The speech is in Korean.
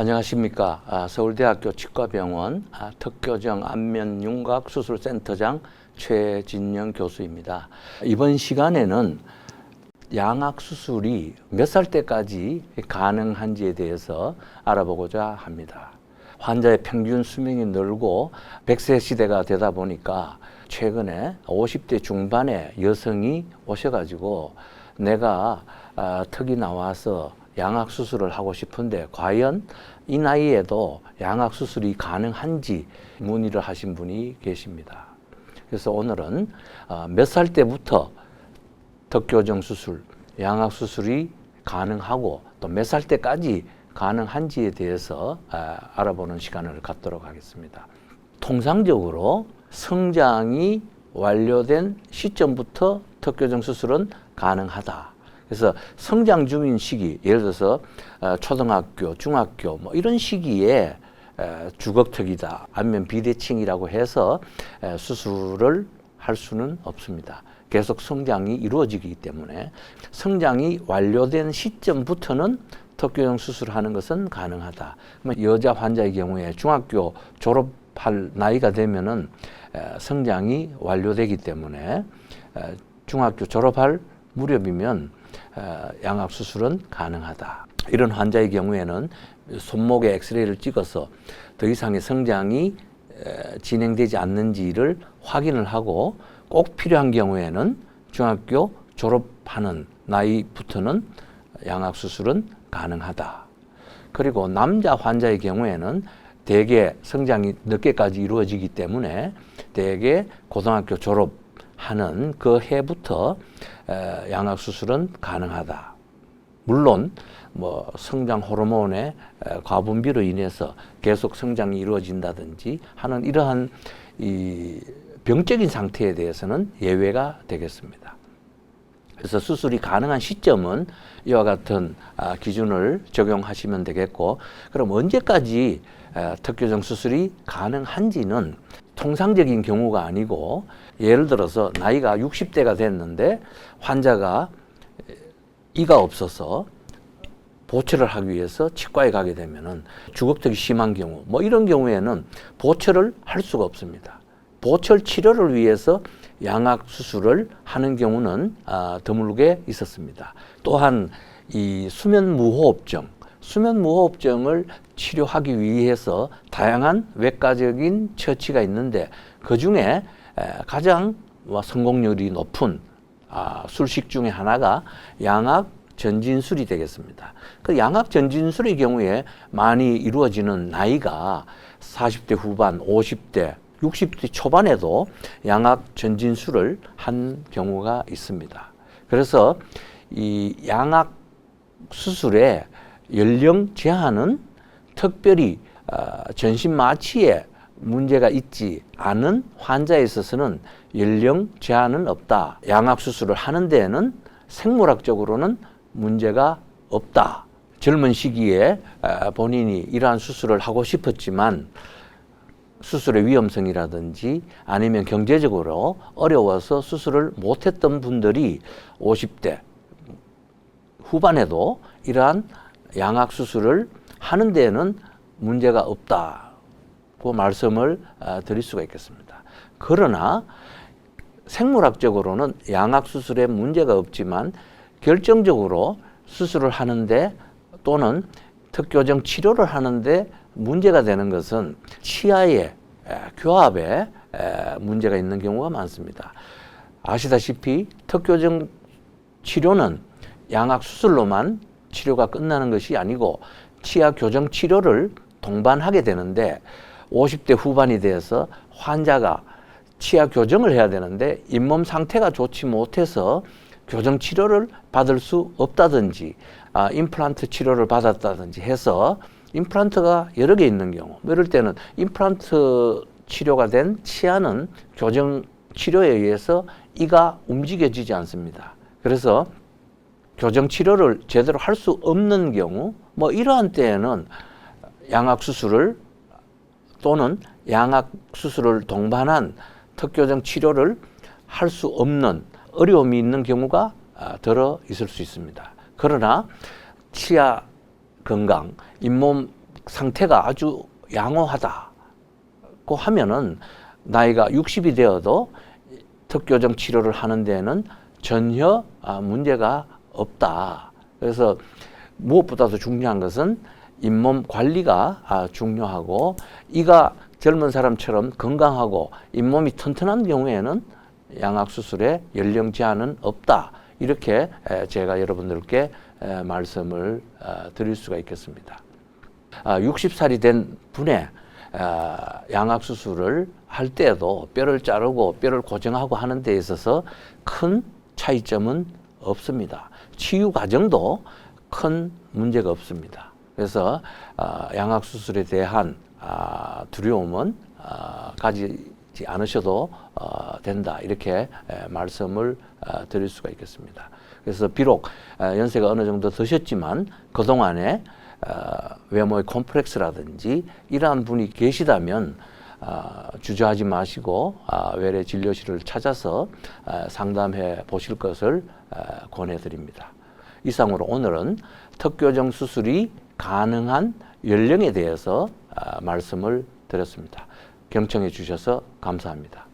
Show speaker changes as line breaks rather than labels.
안녕하십니까. 서울대학교 치과병원 특교정 안면윤곽수술센터장 최진영 교수입니다. 이번 시간에는 양악수술이 몇 살 때까지 가능한지에 대해서 알아보고자 합니다. 환자의 평균 수명이 늘고 100세 시대가 되다 보니까 최근에 50대 중반의 여성이 오셔가지고 내가 턱이 나와서 양악수술을 하고 싶은데 과연 이 나이에도 양악수술이 가능한지 문의를 하신 분이 계십니다. 그래서 오늘은 몇 살 때부터 턱교정 수술, 양악수술이 가능하고 또 몇 살 때까지 가능한지에 대해서 알아보는 시간을 갖도록 하겠습니다. 통상적으로 성장이 완료된 시점부터 턱교정 수술은 가능하다. 그래서 성장 중인 시기, 예를 들어서 초등학교, 중학교 뭐 이런 시기에 주걱턱이다, 안면 비대칭이라고 해서 수술을 할 수는 없습니다. 계속 성장이 이루어지기 때문에 성장이 완료된 시점부터는 턱교정 수술하는 것은 가능하다. 여자 환자의 경우에 중학교 졸업할 나이가 되면은 성장이 완료되기 때문에 중학교 졸업할 무렵이면 양악수술은 가능하다. 이런 환자의 경우에는 손목에 엑스레이를 찍어서 더 이상의 성장이 진행되지 않는지를 확인을 하고 꼭 필요한 경우에는 중학교 졸업하는 나이부터는 양악수술은 가능하다. 그리고 남자 환자의 경우에는 대개 성장이 늦게까지 이루어지기 때문에 대개 고등학교 졸업하는 그 해부터 양악수술은 가능하다. 물론 뭐 성장 호르몬의 과분비로 인해서 계속 성장이 이루어진다든지 하는 이러한 이 병적인 상태에 대해서는 예외가 되겠습니다. 그래서 수술이 가능한 시점은 이와 같은 기준을 적용하시면 되겠고, 그럼 언제까지 턱교정 수술이 가능한지는 통상적인 경우가 아니고, 예를 들어서 나이가 60대가 됐는데 환자가 이가 없어서 보철을 하기 위해서 치과에 가게 되면은 주걱턱이 심한 경우, 뭐 이런 경우에는 보철을 할 수가 없습니다. 보철 치료를 위해서 양악 수술을 하는 경우는 드물게 있었습니다. 또한 이 수면무호흡증을 치료하기 위해서 다양한 외과적인 처치가 있는데 그 중에 가장 성공률이 높은 술식 중에 하나가 양악 전진술이 되겠습니다. 그 양악 전진술의 경우에 많이 이루어지는 나이가 40대 후반, 50대, 60대 초반에도 양악 전진술을 한 경우가 있습니다. 그래서 이 양악 수술의 연령 제한은 특별히 전신 마취에 문제가 있지 않은 환자에 있어서는 연령 제한은 없다. 양악 수술을 하는 데에는 생물학적으로는 문제가 없다. 젊은 시기에 본인이 이러한 수술을 하고 싶었지만 수술의 위험성이라든지 아니면 경제적으로 어려워서 수술을 못했던 분들이 50대 후반에도 이러한 양악 수술을 하는 데에는 문제가 없다고 말씀을 드릴 수가 있겠습니다. 그러나 생물학적으로는 양악 수술에 문제가 없지만 결정적으로 수술을 하는데 또는 턱교정 치료를 하는데 문제가 되는 것은 치아의 교합에 문제가 있는 경우가 많습니다. 아시다시피 턱교정 치료는 양악 수술로만 치료가 끝나는 것이 아니고 치아 교정 치료를 동반하게 되는데 50대 후반이 돼서 환자가 치아 교정을 해야 되는데 잇몸 상태가 좋지 못해서 교정 치료를 받을 수 없다든지 임플란트 치료를 받았다든지 해서 임플란트가 여러 개 있는 경우, 이럴 때는 임플란트 치료가 된 치아는 교정 치료에 의해서 이가 움직여지지 않습니다. 그래서 교정 치료를 제대로 할 수 없는 경우, 뭐 이러한 때에는 양악 수술을 또는 양악 수술을 동반한 턱교정 치료를 할 수 없는 어려움이 있는 경우가 들어 있을 수 있습니다. 그러나 치아 건강, 잇몸 상태가 아주 양호하다고 하면은 나이가 60이 되어도 특교정 치료를 하는 데는 전혀 문제가 없다. 그래서 무엇보다도 중요한 것은 잇몸 관리가 중요하고, 이가 젊은 사람처럼 건강하고 잇몸이 튼튼한 경우에는 양악 수술에 연령 제한은 없다. 이렇게 제가 여러분들께 말씀을 드릴 수가 있겠습니다. 60살이 된 분의 양악 수술을 할 때에도 뼈를 자르고 뼈를 고정하고 하는 데 있어서 큰 차이점은 없습니다. 치유 과정도 큰 문제가 없습니다. 그래서 양악 수술에 대한 두려움은 가지지 않으셔도 된다. 이렇게 말씀을 드릴 수가 있겠습니다. 그래서 비록 연세가 어느 정도 드셨지만 그동안에 외모의 콤플렉스라든지 이러한 분이 계시다면 주저하지 마시고 외래 진료실을 찾아서 상담해 보실 것을 권해드립니다. 이상으로 오늘은 특교정 수술이 가능한 연령에 대해서 말씀을 드렸습니다. 경청해 주셔서 감사합니다.